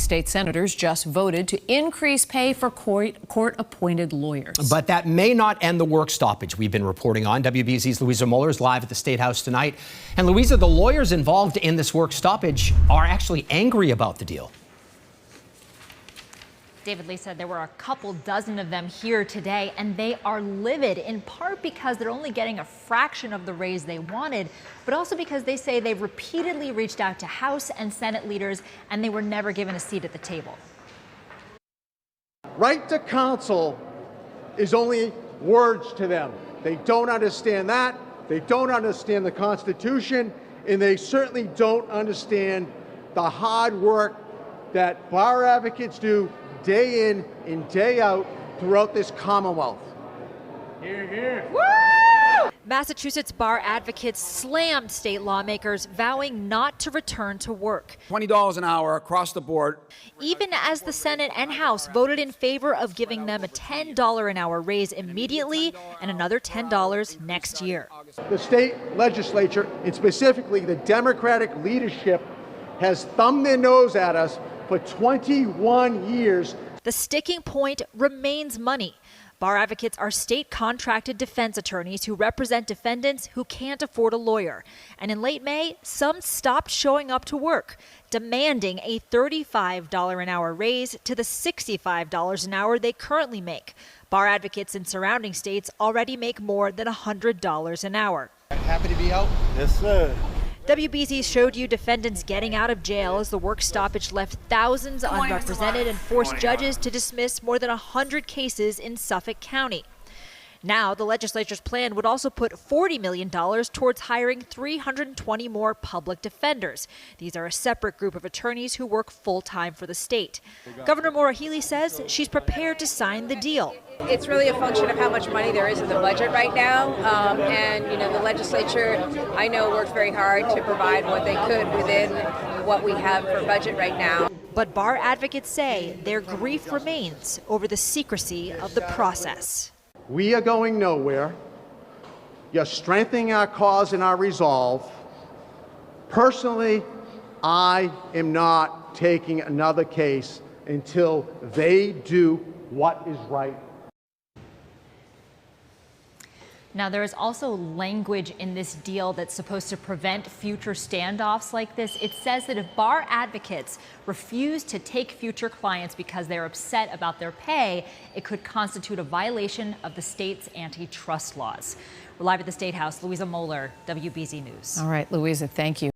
state senators just voted to increase pay for court-appointed lawyers. But that may not end the work stoppage we've been reporting on. WBZ's Louisa Moller is live at the State House tonight. And Louisa, the lawyers involved in this work stoppage are actually angry about the deal. David, Lisa, there were a couple dozen of them here today, and they are livid, in part because they're only getting a fraction of the raise they wanted, but also because they say they've repeatedly reached out to House and Senate leaders, and they were never given a seat at the table. Right to counsel is only words to them. They don't understand that. They don't understand the Constitution, and they certainly don't understand the hard work that bar advocates do day in and day out throughout this Commonwealth. Hear, hear. Woo! Massachusetts bar advocates slammed state lawmakers, vowing not to return to work. $20 an hour across the board. Even as the Senate and House voted in favor of giving them a $10 an hour raise immediately and another $10 next year. The state legislature, and specifically the Democratic leadership, has thumbed their nose at us for 21 years. The sticking point remains money. Bar advocates are state contracted defense attorneys who represent defendants who can't afford a lawyer. And in late May, some stopped showing up to work, demanding a $35 an hour raise to the $65 an hour they currently make. Bar advocates in surrounding states already make more than $100 an hour. Happy to be out? Yes, sir. WBZ showed you defendants getting out of jail as the work stoppage left thousands unrepresented and forced judges to dismiss more than 100 cases in Suffolk County. Now, the legislature's plan would also put $40 million towards hiring 320 more public defenders. These are a separate group of attorneys who work full-time for the state. Governor Moller says she's prepared to sign the deal. It's really a function of how much money there is in the budget right now. And, you know, the legislature, I know, worked very hard to provide what they could within what we have for budget right now. But bar advocates say their grief remains over the secrecy of the process. We are going nowhere. You're strengthening our cause and our resolve. Personally, I am not taking another case until they do what is right. Now, there is also language in this deal that's supposed to prevent future standoffs like this. It says that if bar advocates refuse to take future clients because they're upset about their pay, it could constitute a violation of the state's antitrust laws. We're live at the State House. Louisa Moller, WBZ News. All right, Louisa, thank you.